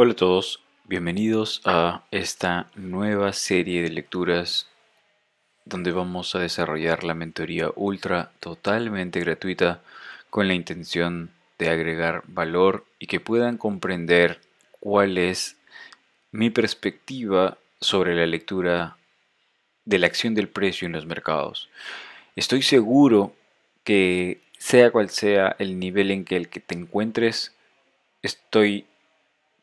Hola a todos, bienvenidos a esta nueva serie de lecturas donde vamos a desarrollar la mentoría ultra totalmente gratuita con la intención de agregar valor y que puedan comprender cuál es mi perspectiva sobre la lectura de la acción del precio en los mercados. Estoy seguro que sea cual sea el nivel en que el que te encuentres, estoy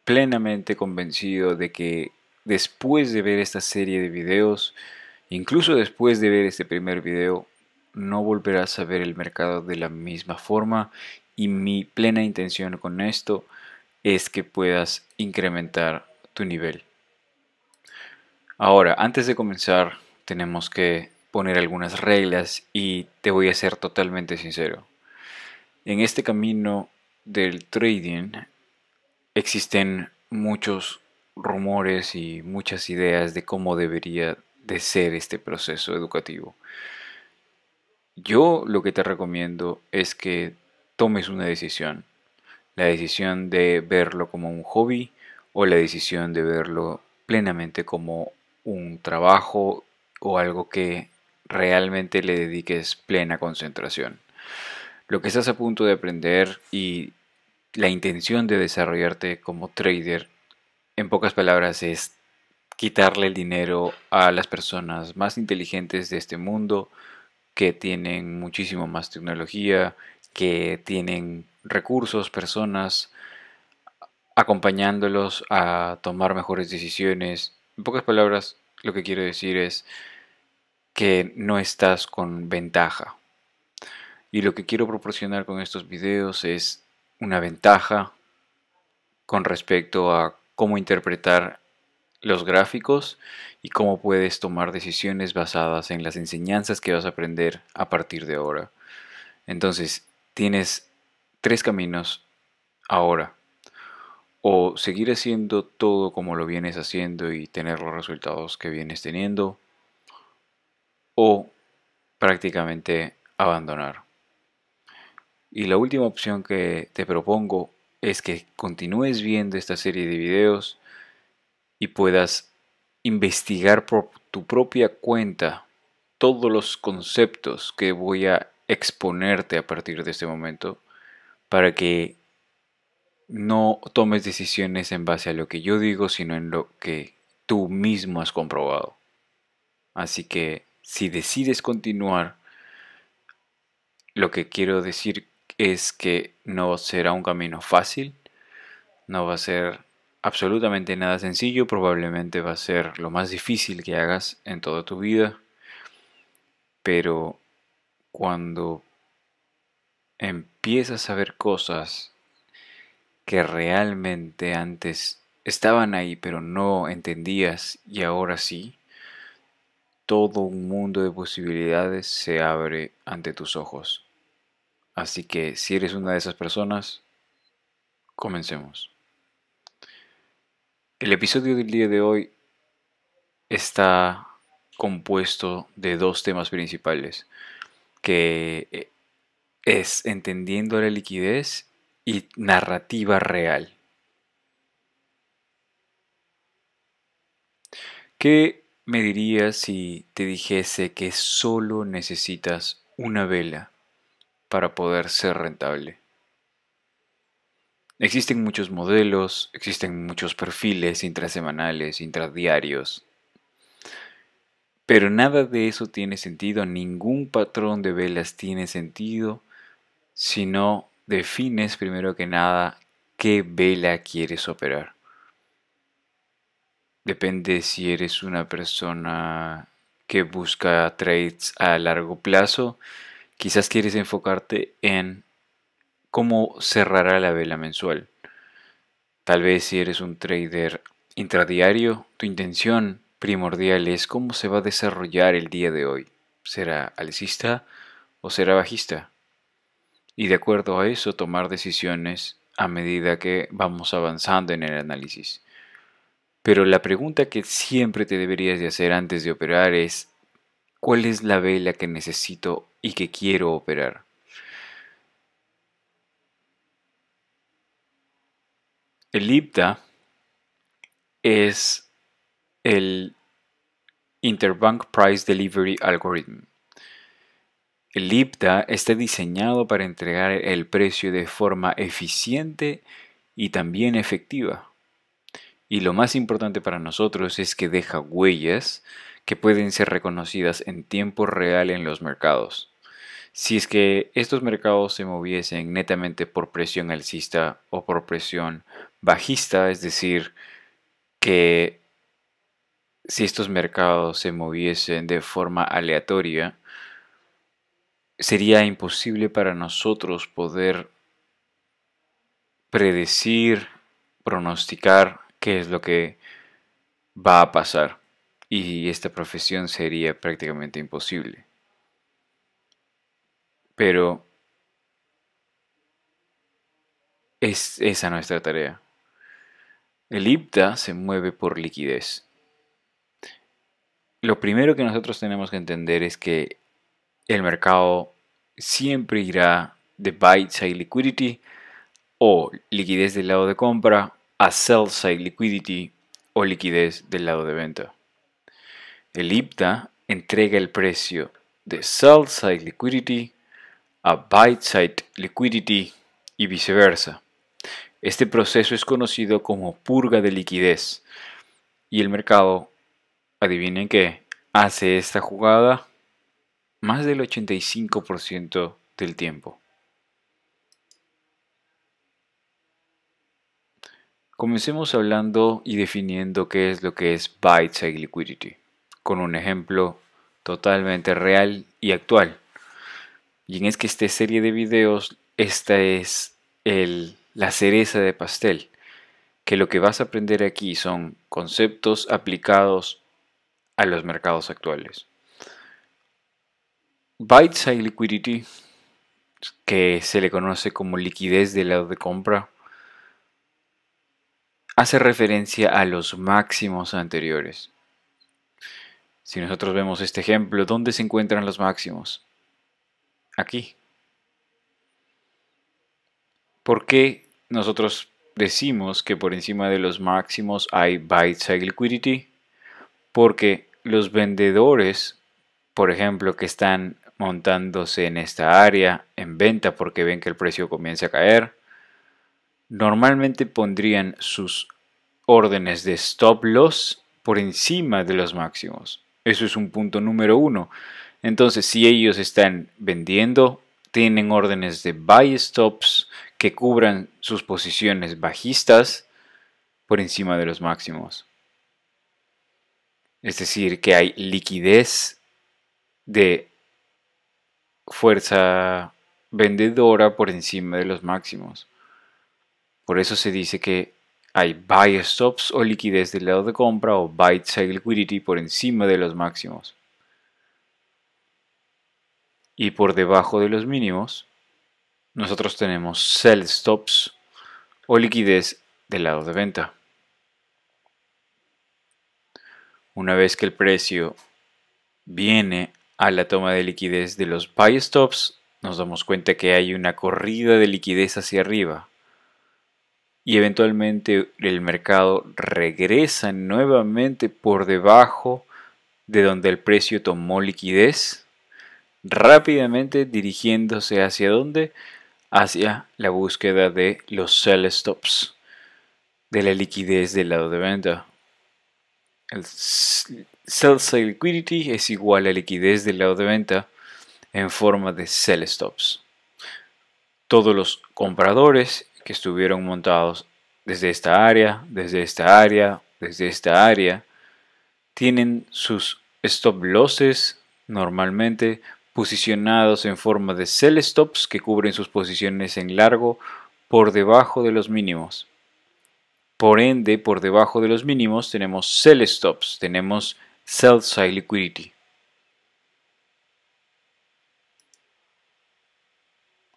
plenamente convencido de que después de ver esta serie de videos, incluso después de ver este primer video, no volverás a ver el mercado de la misma forma y mi plena intención con esto es que puedas incrementar tu nivel. Ahora, antes de comenzar, tenemos que poner algunas reglas y te voy a ser totalmente sincero. En este camino del trading existen muchos rumores y muchas ideas de cómo debería de ser este proceso educativo. Yo lo que te recomiendo es que tomes una decisión. La decisión de verlo como un hobby o la decisión de verlo plenamente como un trabajo o algo que realmente le dediques plena concentración. Lo que estás a punto de aprender y la intención de desarrollarte como trader, en pocas palabras, es quitarle el dinero a las personas más inteligentes de este mundo, que tienen muchísimo más tecnología, que tienen recursos, personas acompañándolos a tomar mejores decisiones. En pocas palabras, lo que quiero decir es que no estás con ventaja. Y lo que quiero proporcionar con estos videos es una ventaja con respecto a cómo interpretar los gráficos y cómo puedes tomar decisiones basadas en las enseñanzas que vas a aprender a partir de ahora. Entonces, tienes tres caminos ahora. O seguir haciendo todo como lo vienes haciendo y tener los resultados que vienes teniendo, o prácticamente abandonar. Y la última opción que te propongo es que continúes viendo esta serie de videos y puedas investigar por tu propia cuenta todos los conceptos que voy a exponerte a partir de este momento para que no tomes decisiones en base a lo que yo digo, sino en lo que tú mismo has comprobado. Así que si decides continuar, lo que quiero decir es que no será un camino fácil, no va a ser absolutamente nada sencillo, probablemente va a ser lo más difícil que hagas en toda tu vida, pero cuando empiezas a ver cosas que realmente antes estaban ahí pero no entendías y ahora sí, todo un mundo de posibilidades se abre ante tus ojos. Así que si eres una de esas personas, comencemos. El episodio del día de hoy está compuesto de dos temas principales, que es entendiendo la liquidez y narrativa real. ¿Qué me dirías si te dijese que solo necesitas una vela para poder ser rentable? Existen muchos modelos, existen muchos perfiles intrasemanales, intradiarios, pero nada de eso tiene sentido, ningún patrón de velas tiene sentido si no defines primero que nada qué vela quieres operar. Depende si eres una persona que busca trades a largo plazo, quizás quieres enfocarte en cómo cerrará la vela mensual. Tal vez si eres un trader intradiario, tu intención primordial es cómo se va a desarrollar el día de hoy. ¿Será alcista o será bajista? Y de acuerdo a eso tomar decisiones a medida que vamos avanzando en el análisis. Pero la pregunta que siempre te deberías de hacer antes de operar es ¿cuál es la vela que necesito y que quiero operar? El IPDA es el Interbank Price Delivery Algorithm. El IPDA está diseñado para entregar el precio de forma eficiente y también efectiva. Y lo más importante para nosotros es que deja huellas que pueden ser reconocidas en tiempo real en los mercados. Si es que estos mercados se moviesen netamente por presión alcista o por presión bajista, es decir, que si estos mercados se moviesen de forma aleatoria, sería imposible para nosotros poder predecir, pronosticar qué es lo que va a pasar. Y esta profesión sería prácticamente imposible. Pero es esa nuestra tarea. El IPDA se mueve por liquidez. Lo primero que nosotros tenemos que entender es que el mercado siempre irá de buy side liquidity o liquidez del lado de compra a sell side liquidity o liquidez del lado de venta. El IPDA entrega el precio de sell side liquidity a buy side liquidity y viceversa. Este proceso es conocido como purga de liquidez y el mercado, adivinen qué, hace esta jugada más del 85% del tiempo. Comencemos hablando y definiendo qué es lo que es buy side liquidity, con un ejemplo totalmente real y actual. Y en esta serie de videos, esta es la cereza de pastel, que lo que vas a aprender aquí son conceptos aplicados a los mercados actuales. Buy side liquidity, que se le conoce como liquidez del lado de compra, hace referencia a los máximos anteriores. Si nosotros vemos este ejemplo, ¿dónde se encuentran los máximos? Aquí. ¿Por qué nosotros decimos que por encima de los máximos hay buy side liquidity? Porque los vendedores, por ejemplo, que están montándose en esta área en venta porque ven que el precio comienza a caer, normalmente pondrían sus órdenes de stop loss por encima de los máximos. Eso es un punto número uno. Entonces, si ellos están vendiendo, tienen órdenes de buy stops que cubran sus posiciones bajistas por encima de los máximos. Es decir, que hay liquidez de fuerza vendedora por encima de los máximos. Por eso se dice que hay buy stops o liquidez del lado de compra o buy side liquidity por encima de los máximos. Y por debajo de los mínimos, nosotros tenemos sell stops o liquidez del lado de venta. Una vez que el precio viene a la toma de liquidez de los buy stops, nos damos cuenta que hay una corrida de liquidez hacia arriba. Y eventualmente el mercado regresa nuevamente por debajo de donde el precio tomó liquidez, rápidamente dirigiéndose hacia dónde, hacia la búsqueda de los sell stops, de la liquidez del lado de venta. El sell side liquidity es igual a liquidez del lado de venta en forma de sell stops. Todos los compradores que estuvieron montados desde esta área, desde esta área, desde esta área, tienen sus stop losses normalmente posicionados en forma de sell stops que cubren sus posiciones en largo por debajo de los mínimos. Por ende, por debajo de los mínimos tenemos sell stops, tenemos sell side liquidity.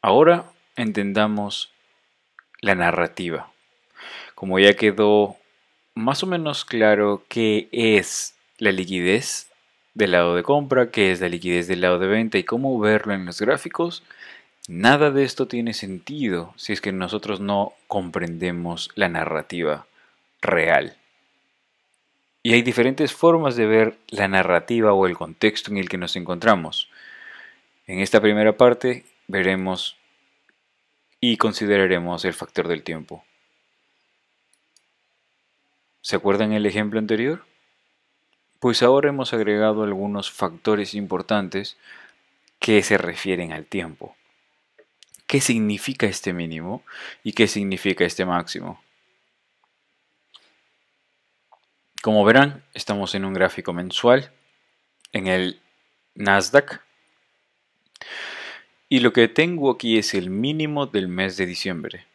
Ahora entendamos la narrativa. Como ya quedó más o menos claro qué es la liquidez del lado de compra, qué es la liquidez del lado de venta y cómo verlo en los gráficos, nada de esto tiene sentido si es que nosotros no comprendemos la narrativa real. Y hay diferentes formas de ver la narrativa o el contexto en el que nos encontramos. En esta primera parte veremos y consideraremos el factor del tiempo. ¿Se acuerdan el ejemplo anterior? Pues ahora hemos agregado algunos factores importantes que se refieren al tiempo. ¿Qué significa este mínimo y qué significa este máximo? Como verán, estamos en un gráfico mensual en el Nasdaq y lo que tengo aquí es el mínimo del mes de diciembre.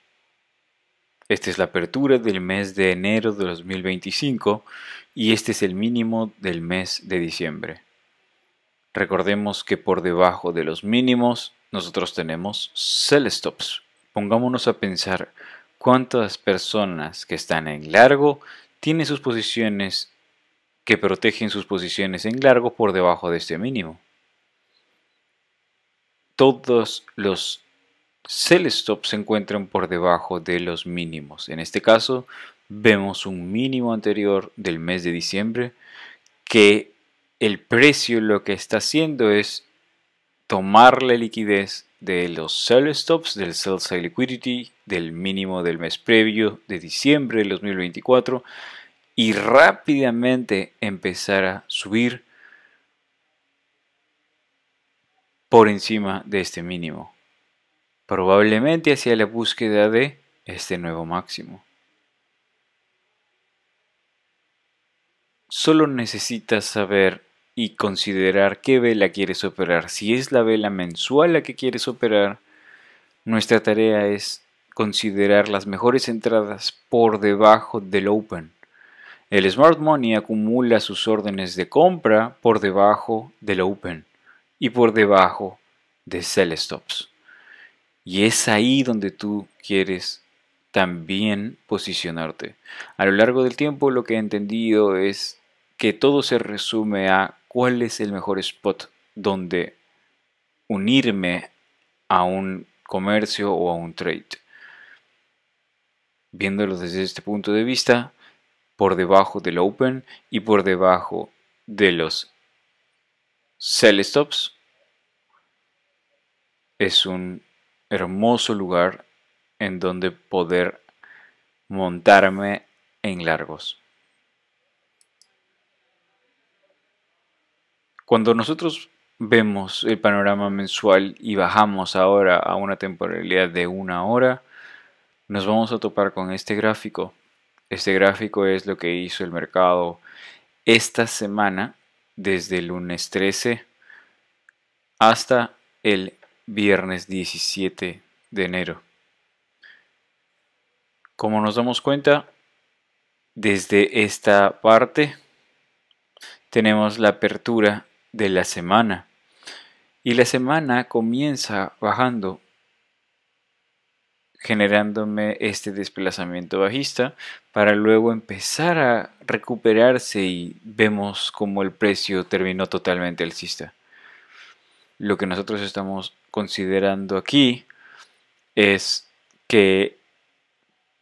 Esta es la apertura del mes de enero de 2025 y este es el mínimo del mes de diciembre. Recordemos que por debajo de los mínimos nosotros tenemos sell stops. Pongámonos a pensar cuántas personas que están en largo tienen sus posiciones que protegen sus posiciones en largo por debajo de este mínimo. Todos los sell stops se encuentran por debajo de los mínimos. En este caso vemos un mínimo anterior del mes de diciembre que el precio lo que está haciendo es tomar la liquidez de los sell stops, del sell side liquidity, del mínimo del mes previo de diciembre del 2024 y rápidamente empezar a subir por encima de este mínimo, probablemente hacia la búsqueda de este nuevo máximo. Solo necesitas saber y considerar qué vela quieres operar. Si es la vela mensual la que quieres operar, nuestra tarea es considerar las mejores entradas por debajo del open. El Smart Money acumula sus órdenes de compra por debajo del open y por debajo de sell stops. Y es ahí donde tú quieres también posicionarte. A lo largo del tiempo lo que he entendido es que todo se resume a cuál es el mejor spot donde unirme a un comercio o a un trade. Viéndolo desde este punto de vista, por debajo del open y por debajo de los sell stops, es un hermoso lugar en donde poder montarme en largos. Cuando nosotros vemos el panorama mensual y bajamos ahora a una temporalidad de 1 hora, nos vamos a topar con este gráfico. Este gráfico es lo que hizo el mercado esta semana, desde el lunes 13 hasta el viernes 17 de enero. Como nos damos cuenta, desde esta parte tenemos la apertura de la semana y la semana comienza bajando, generándome este desplazamiento bajista para luego empezar a recuperarse y vemos como el precio terminó totalmente alcista. Lo que nosotros estamos considerando aquí es que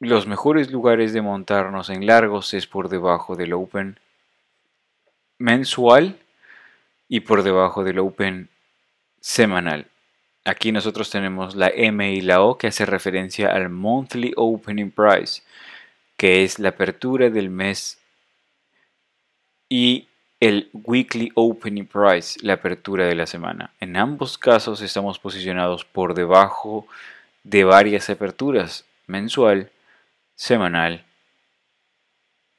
los mejores lugares de montarnos en largos es por debajo del open mensual y por debajo del open semanal. Aquí nosotros tenemos la M y la O que hace referencia al Monthly Opening Price, que es la apertura del mes, y el Weekly Opening Price, la apertura de la semana. En ambos casos estamos posicionados por debajo de varias aperturas, mensual, semanal,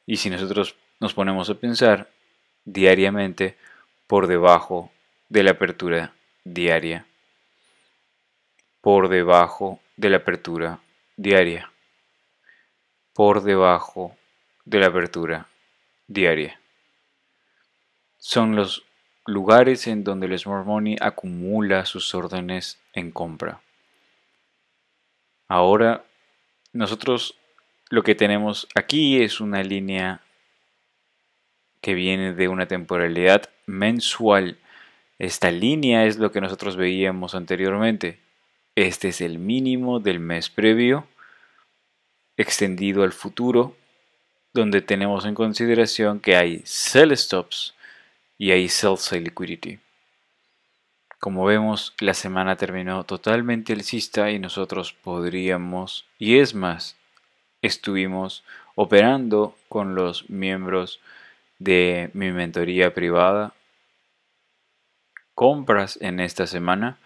y si nosotros nos ponemos a pensar diariamente, por debajo de la apertura diaria, por debajo de la apertura diaria, por debajo de la apertura diaria. Son los lugares en donde el Smart Money acumula sus órdenes en compra. Ahora, nosotros lo que tenemos aquí es una línea que viene de una temporalidad mensual. Esta línea es lo que nosotros veíamos anteriormente. Este es el mínimo del mes previo, extendido al futuro, donde tenemos en consideración que hay sell stops y hay sell side liquidity. Como vemos, la semana terminó totalmente alcista y nosotros podríamos, y es más, estuvimos operando con los miembros de mi mentoría privada compras en esta semana,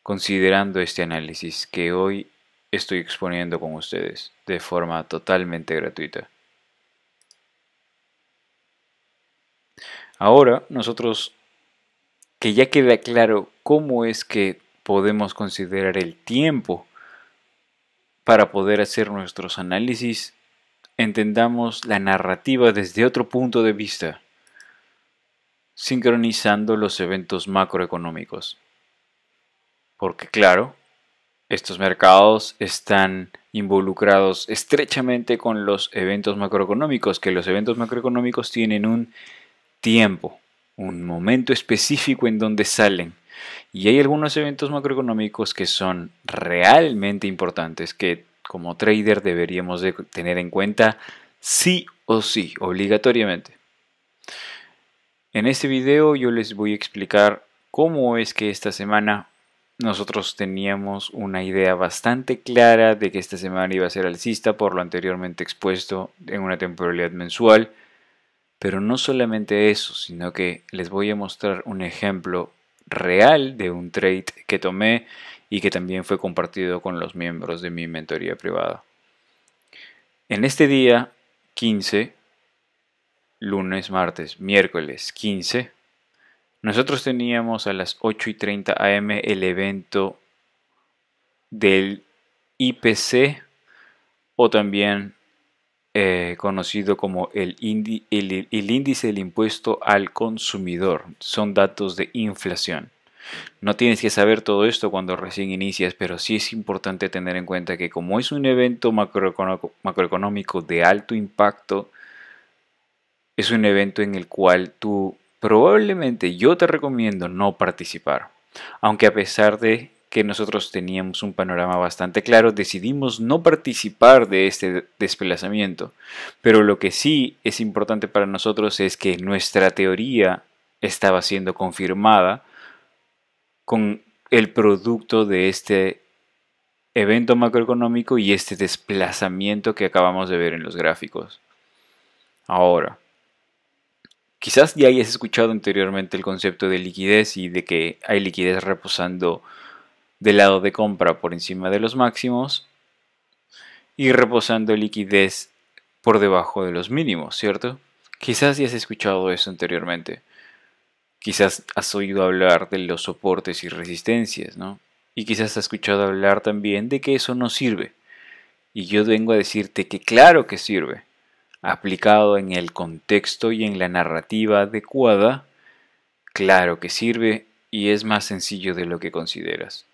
considerando este análisis que hoy estoy exponiendo con ustedes de forma totalmente gratuita. Ahora nosotros, que ya queda claro cómo es que podemos considerar el tiempo para poder hacer nuestros análisis, entendamos la narrativa desde otro punto de vista, sincronizando los eventos macroeconómicos. Porque claro, estos mercados están involucrados estrechamente con los eventos macroeconómicos, que los eventos macroeconómicos tienen un tiempo, un momento específico en donde salen. Y hay algunos eventos macroeconómicos que son realmente importantes, que como trader deberíamos de tener en cuenta sí o sí, obligatoriamente. En este video yo les voy a explicar cómo es que esta semana nosotros teníamos una idea bastante clara de que esta semana iba a ser alcista por lo anteriormente expuesto en una temporalidad mensual. Pero no solamente eso, sino que les voy a mostrar un ejemplo real de un trade que tomé y que también fue compartido con los miembros de mi mentoría privada. En este día 15, lunes, martes, miércoles 15, nosotros teníamos a las 8:30 am el evento del IPC, o también conocido como el índice del impuesto al consumidor. Son datos de inflación. No tienes que saber todo esto cuando recién inicias, pero sí es importante tener en cuenta que como es un evento macroeconómico de alto impacto, es un evento en el cual tú probablemente, yo te recomiendo no participar. Aunque a pesar de que nosotros teníamos un panorama bastante claro, decidimos no participar de este desplazamiento. Pero lo que sí es importante para nosotros es que nuestra teoría estaba siendo confirmada con el producto de este evento macroeconómico y este desplazamiento que acabamos de ver en los gráficos. Ahora, quizás ya hayas escuchado anteriormente el concepto de liquidez y de que hay liquidez reposando del lado de compra por encima de los máximos y reposando liquidez por debajo de los mínimos, ¿cierto? Quizás ya has escuchado eso anteriormente. Quizás has oído hablar de los soportes y resistencias, ¿no? Y quizás has escuchado hablar también de que eso no sirve. Y yo vengo a decirte que claro que sirve. Aplicado en el contexto y en la narrativa adecuada, claro que sirve y es más sencillo de lo que consideras.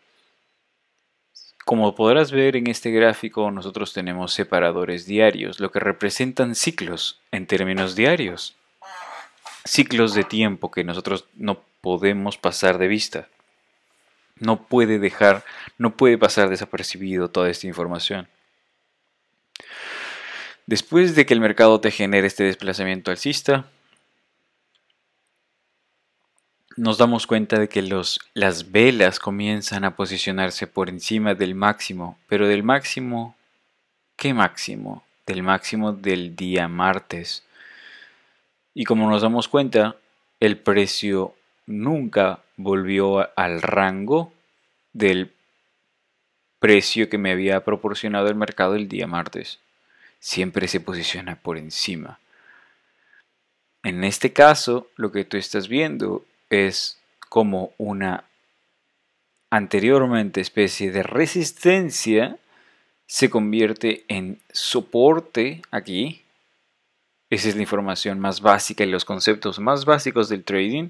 Como podrás ver en este gráfico, nosotros tenemos separadores diarios, lo que representan ciclos en términos diarios. Ciclos de tiempo que nosotros no podemos pasar de vista. No puede pasar desapercibido toda esta información. Después de que el mercado te genere este desplazamiento alcista, nos damos cuenta de que las velas comienzan a posicionarse por encima del máximo, pero del máximo, ¿qué máximo? Del máximo del día martes. Y como nos damos cuenta, el precio nunca volvió al rango del precio que me había proporcionado el mercado el día martes. Siempre se posiciona por encima. En este caso, lo que tú estás viendo es como una anteriormente especie de resistencia se convierte en soporte aquí. Esa es la información más básica y los conceptos más básicos del trading.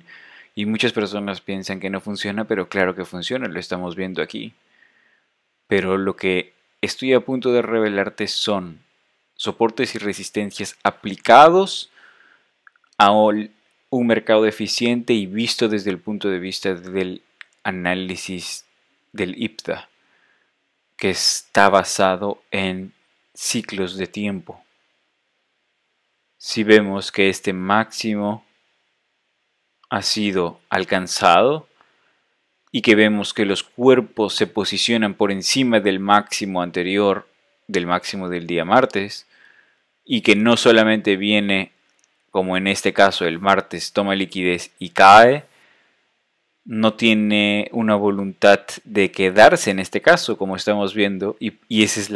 Y muchas personas piensan que no funciona, pero claro que funciona, lo estamos viendo aquí. Pero lo que estoy a punto de revelarte son soportes y resistencias aplicados a un mercado eficiente y visto desde el punto de vista del análisis del IPDA, que está basado en ciclos de tiempo. si vemos que este máximo ha sido alcanzado y que vemos que los cuerpos se posicionan por encima del máximo anterior, del máximo del día martes, y que no solamente viene, como en este caso el martes, toma liquidez y cae, no tiene una voluntad de quedarse en este caso, como estamos viendo, y ese es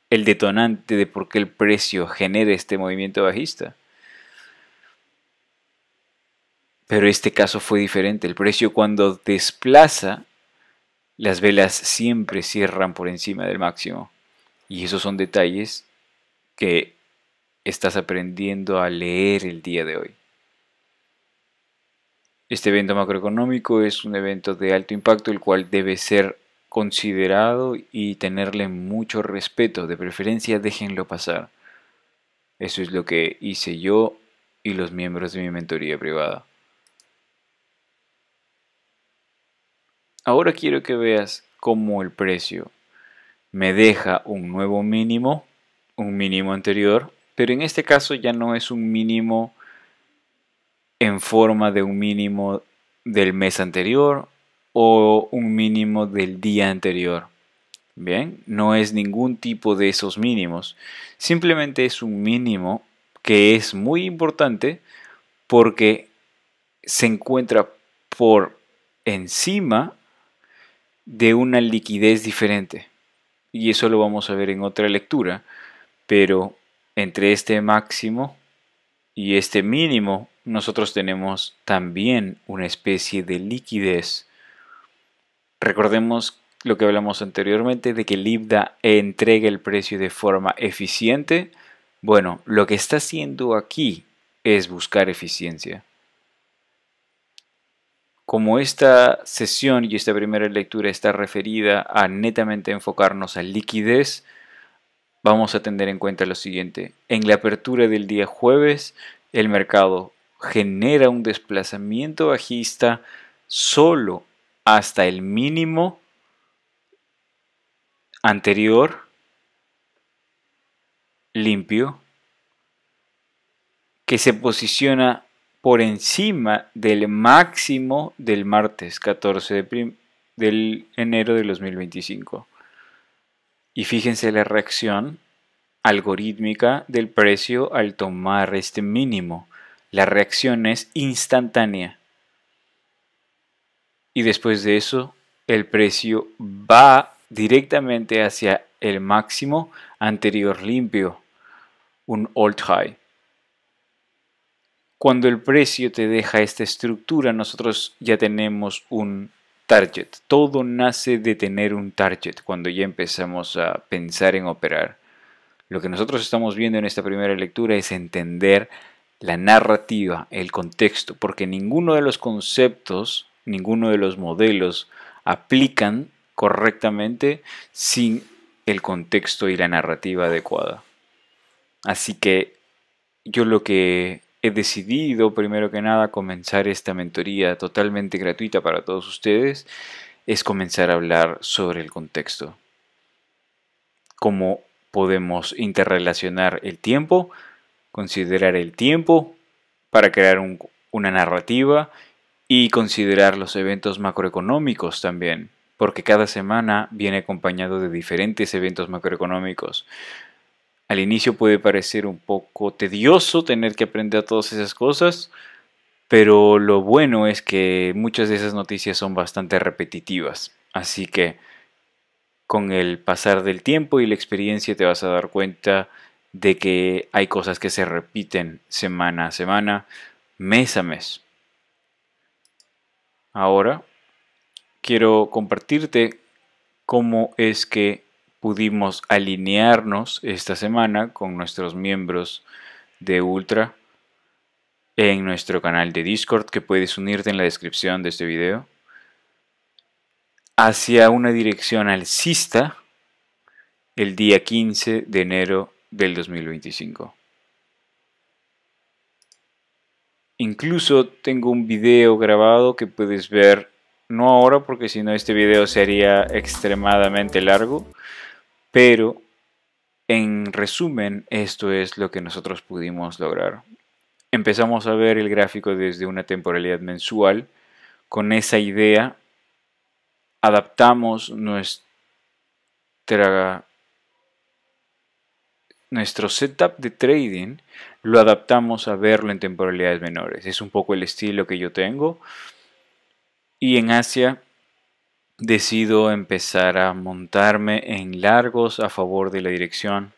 el detonante de por qué el precio genera este movimiento bajista. Pero este caso fue diferente. El precio, cuando desplaza, las velas siempre cierran por encima del máximo. Y esos son detalles que estás aprendiendo a leer el día de hoy. Este evento macroeconómico es un evento de alto impacto, el cual debe ser considerado y tenerle mucho respeto. De preferencia, déjenlo pasar. Eso es lo que hice yo y los miembros de mi mentoría privada. Ahora quiero que veas cómo el precio me deja un nuevo mínimo, un mínimo anterior, pero en este caso ya no es un mínimo en forma de un mínimo del mes anterior o un mínimo del día anterior. Bien, no es ningún tipo de esos mínimos, simplemente es un mínimo que es muy importante porque se encuentra por encima de una liquidez diferente. Y eso lo vamos a ver en otra lectura, pero entre este máximo y este mínimo nosotros tenemos también una especie de liquidez. Recordemos lo que hablamos anteriormente de que Libda entrega el precio de forma eficiente. Bueno, lo que está haciendo aquí es buscar eficiencia. Como esta sesión y esta primera lectura está referida a netamente enfocarnos a liquidez, vamos a tener en cuenta lo siguiente. En la apertura del día jueves, el mercado genera un desplazamiento bajista solo hasta el mínimo anterior limpio, que se posiciona por encima del máximo del martes 14 del enero de 2025. Y fíjense la reacción algorítmica del precio al tomar este mínimo. La reacción es instantánea. Y después de eso, el precio va directamente hacia el máximo anterior limpio, un all high. Cuando el precio te deja esta estructura, nosotros ya tenemos un target. Todo nace de tener un target cuando ya empezamos a pensar en operar. Lo que nosotros estamos viendo en esta primera lectura es entender la narrativa, el contexto, porque ninguno de los conceptos, ninguno de los modelos aplican correctamente sin el contexto y la narrativa adecuada. Así que yo lo que he decidido, primero que nada, comenzar esta mentoría totalmente gratuita para todos ustedes, es comenzar a hablar sobre el contexto. Cómo podemos interrelacionar el tiempo, considerar el tiempo para crear una narrativa y considerar los eventos macroeconómicos también, porque cada semana viene acompañado de diferentes eventos macroeconómicos. Al inicio puede parecer un poco tedioso tener que aprender todas esas cosas, pero lo bueno es que muchas de esas noticias son bastante repetitivas. Así que con el pasar del tiempo y la experiencia te vas a dar cuenta de que hay cosas que se repiten semana a semana, mes a mes. Ahora quiero compartirte cómo es que pudimos alinearnos esta semana con nuestros miembros de Ultra en nuestro canal de Discord, que puedes unirte en la descripción de este video, hacia una dirección alcista el día 15 de enero del 2025. Incluso tengo un video grabado que puedes ver, no ahora porque si no este video sería extremadamente largo, pero En resumen, esto es lo que nosotros pudimos lograr. Empezamos a ver el gráfico desde una temporalidad mensual. Con esa idea, adaptamos nuestro setup de trading, lo adaptamos a verlo en temporalidades menores. Es un poco el estilo que yo tengo. Y en Asia decido empezar a montarme en largos a favor de la dirección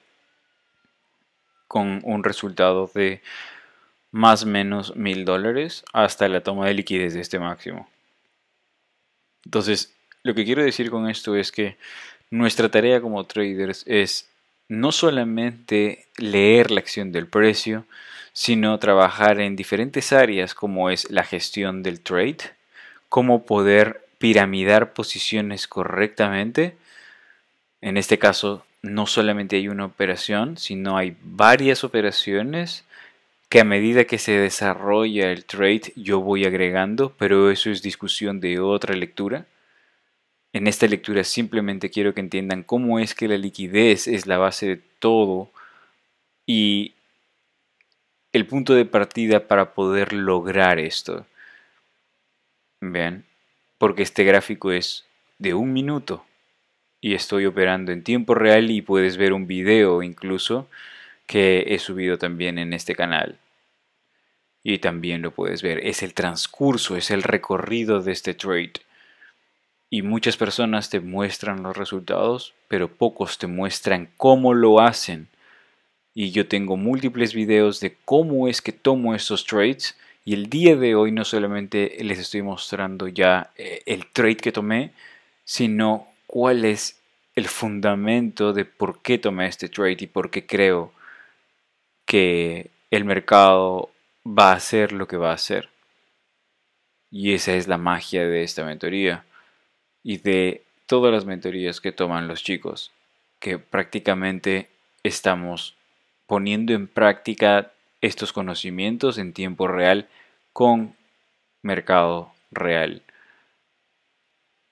con un resultado de más o menos $1000 hasta la toma de liquidez de este máximo. Entonces, lo que quiero decir con esto es que nuestra tarea como traders es no solamente leer la acción del precio, sino trabajar en diferentes áreas como es la gestión del trade, cómo poder piramidar posiciones correctamente. En este caso, no solamente hay una operación, sino hay varias operaciones que a medida que se desarrolla el trade yo voy agregando, pero eso es discusión de otra lectura. En esta lectura simplemente quiero que entiendan cómo es que la liquidez es la base de todo y el punto de partida para poder lograr esto. Vean, porque este gráfico es de 1 minuto y estoy operando en tiempo real y puedes ver un video incluso que he subido también en este canal. Y también lo puedes ver, es el transcurso, es el recorrido de este trade. Y muchas personas te muestran los resultados, pero pocos te muestran cómo lo hacen. Y yo tengo múltiples videos de cómo es que tomo estos trades. Y el día de hoy no solamente les estoy mostrando ya el trade que tomé, sino cuál es el fundamento de por qué tomé este trade y por qué creo que el mercado va a hacer lo que va a hacer. Y esa es la magia de esta mentoría y de todas las mentorías que toman los chicos, que prácticamente estamos poniendo en práctica estos conocimientos en tiempo real con mercado real.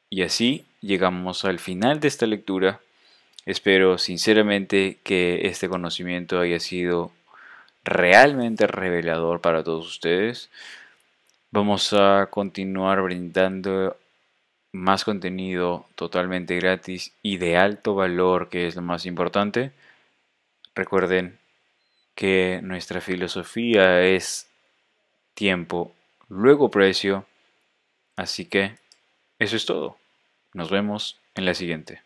Y así llegamos al final de esta lectura. Espero sinceramente que este conocimiento haya sido realmente revelador para todos ustedes. Vamos a continuar brindando más contenido totalmente gratis y de alto valor, que es lo más importante. Recuerden que nuestra filosofía es tiempo, luego precio. Así que eso es todo. Nos vemos en la siguiente.